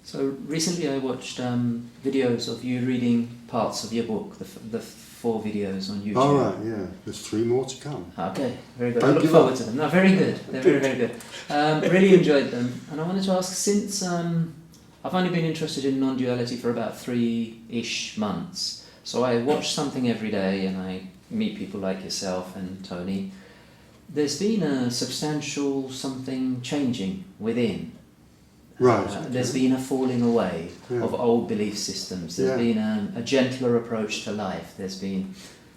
So recently I watched videos of you reading parts of your book, the 4 videos on YouTube. All right, yeah. There's 3 more to come. Okay, very good. I Don't look give forward up. to them. No, very good. They're very, very good. Really enjoyed them. And I wanted to ask, since I've only been interested in non-duality for about 3-ish months, so I watch something every day and I meet people like yourself and Tony. There's been a substantial something changing within. Right. There's been a falling away Yeah. of old belief systems. There's been a gentler approach to life. There's been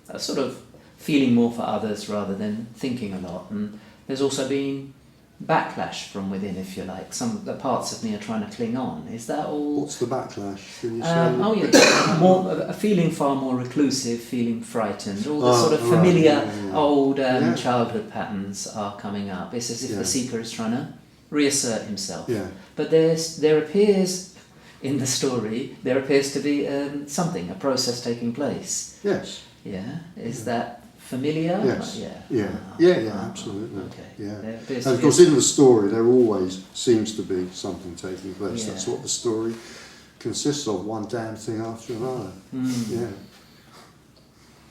a sort of feeling more for others rather than thinking a lot. And there's also been backlash from within, if you like. Some the parts of me are trying to cling on. Is that all? What's the backlash? Can you say? Oh yeah, more a feeling far more reclusive, feeling frightened. All the sort of familiar old childhood patterns are coming up. It's as if the seeker is trying to reassert himself. Yeah. But there appears in the story to be something, a process taking place. Yes. Yeah. Is that familiar? Yes. Yeah, absolutely. Okay. Yeah. And of course, in the story, there always seems to be something taking place. Yeah. That's what the story consists of, one damn thing after another. Yeah.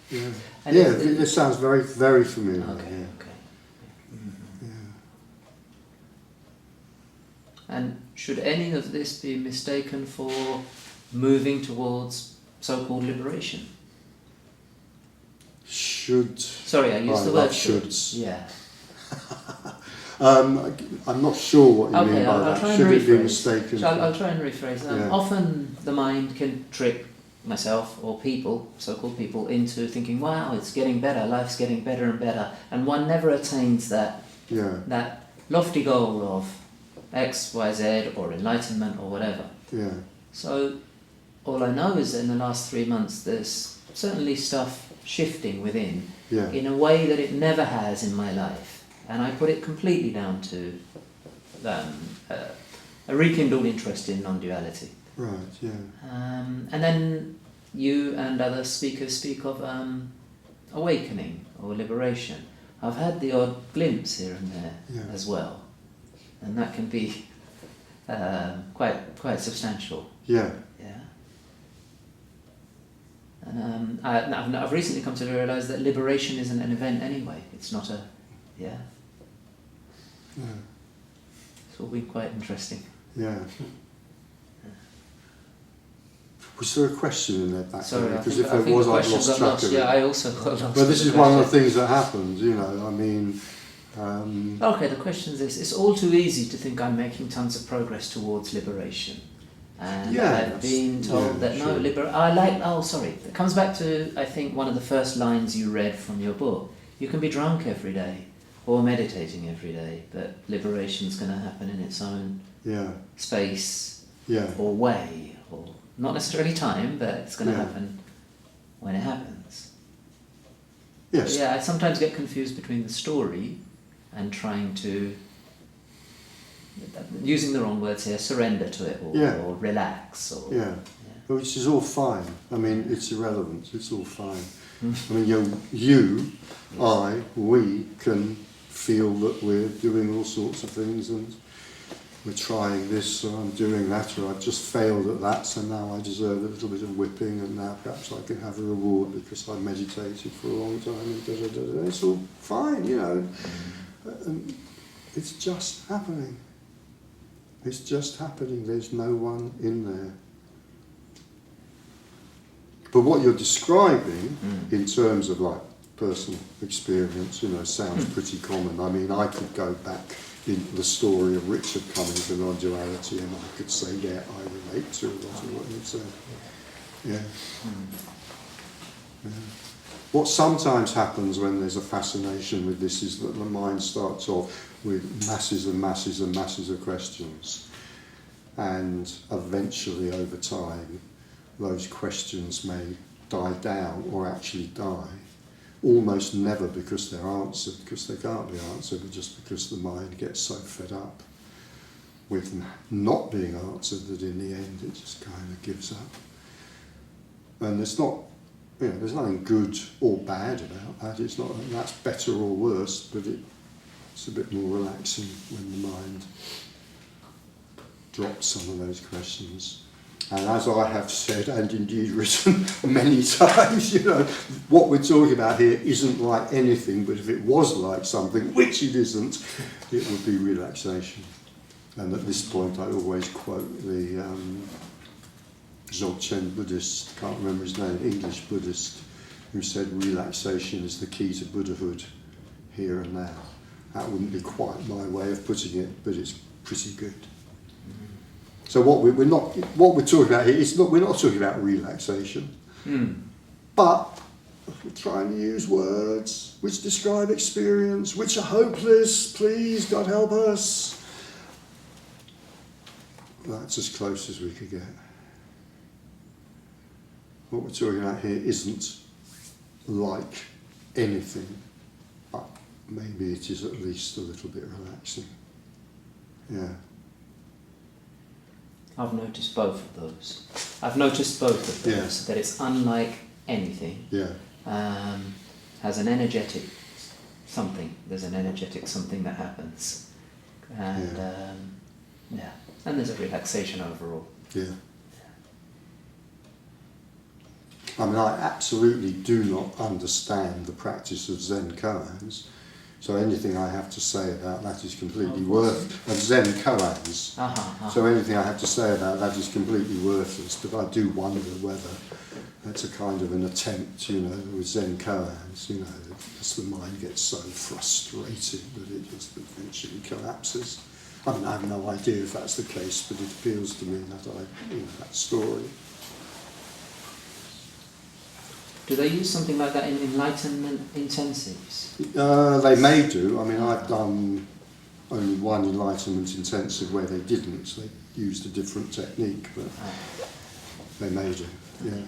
Yeah. And it sounds very, very familiar. Okay. Yeah. Okay. Yeah. And should any of this be mistaken for moving towards so-called liberation? Should. Sorry, I used the word shoulds. Yeah. I'm not sure what you mean by I'll that. try and Should it be rephrase. mistaken? I'll try and rephrase. Often the mind can trick myself or people, so-called people, into thinking, wow, it's getting better, life's getting better and better, and one never attains that lofty goal of X, Y, Z, or enlightenment, or whatever. Yeah. So all I know is that in the last 3 months there's certainly stuff shifting within in a way that it never has in my life. And I put it completely down to a rekindled interest in non-duality. Right, yeah. And then you and other speakers speak of awakening or liberation. I've had the odd glimpse here and there as well. And that can be quite substantial. Yeah. Yeah. And I've recently come to realise that liberation isn't an event anyway. It's not a... Yeah. It's all been quite interesting. Yeah. Was there a question in there back Sorry, there? Because I if think there was, the I've question lost got track lost. of it. Yeah, I also got lost. But this is one of the things that happens, you know, I mean... Okay, the question is this. It's all too easy to think I'm making tons of progress towards liberation. And I've been told that no, it comes back to, I think, one of the first lines you read from your book. You can be drunk every day, or meditating every day, but liberation's going to happen in its own space or way, or not necessarily time, but it's going to happen when it happens. Yes. But I sometimes get confused between the story and trying to, using the wrong words here, surrender to it or relax. Which is all fine. I mean, it's irrelevant. It's all fine. I mean, we can feel that we're doing all sorts of things and we're trying this or I'm doing that or I've just failed at that, so now I deserve a little bit of whipping and now perhaps I can have a reward because I meditated for a long time and da-da-da-da. It's all fine, you know. It's just happening. It's just happening. There's no one in there. But what you're describing in terms of like personal experience, you know, sounds pretty common. I mean, I could go back into the story of Richard coming to non-duality and I could say, yeah, I relate to a lot of what you've said. Yeah. What sometimes happens when there's a fascination with this is that the mind starts off with masses and masses and masses of questions, and eventually over time those questions may die down or actually die, almost never because they're answered, because they can't be answered, but just because the mind gets so fed up with not being answered that in the end it just kind of gives up. And it's not, you know, there's nothing good or bad about that. It's not that that's better or worse, but it's a bit more relaxing when the mind dropped some of those questions. And as I have said, and indeed written many times, you know, what we're talking about here isn't like anything, but if it was like something, which it isn't, it would be relaxation. And at this point I always quote the Dzogchen Buddhist, can't remember his name, English Buddhist, who said relaxation is the key to Buddhahood here and now. That wouldn't be quite my way of putting it, but it's pretty good. So what we're talking about here is we're not talking about relaxation, but we're trying to use words which describe experience, which are hopeless. Please, God help us. That's as close as we could get. What we're talking about here isn't like anything, but maybe it is at least a little bit relaxing. Yeah. I've noticed both of those. Yeah. That it's unlike anything. Yeah. Has an energetic something. There's an energetic something that happens. And yeah. And there's a relaxation overall. Yeah. I mean, I absolutely do not understand the practice of Zen koans, so anything I have to say about that is completely of Zen koans. So anything I have to say about that is completely worthless, but I do wonder whether that's a kind of an attempt, you know, with Zen koans, you know, as the mind gets so frustrated that it just eventually collapses. I mean, I have no idea if that's the case, but it appeals to me that that story. Do they use something like that in enlightenment intensives? They may do. I mean, I've done only one enlightenment intensive where they didn't. They used a different technique, but they may do, yeah.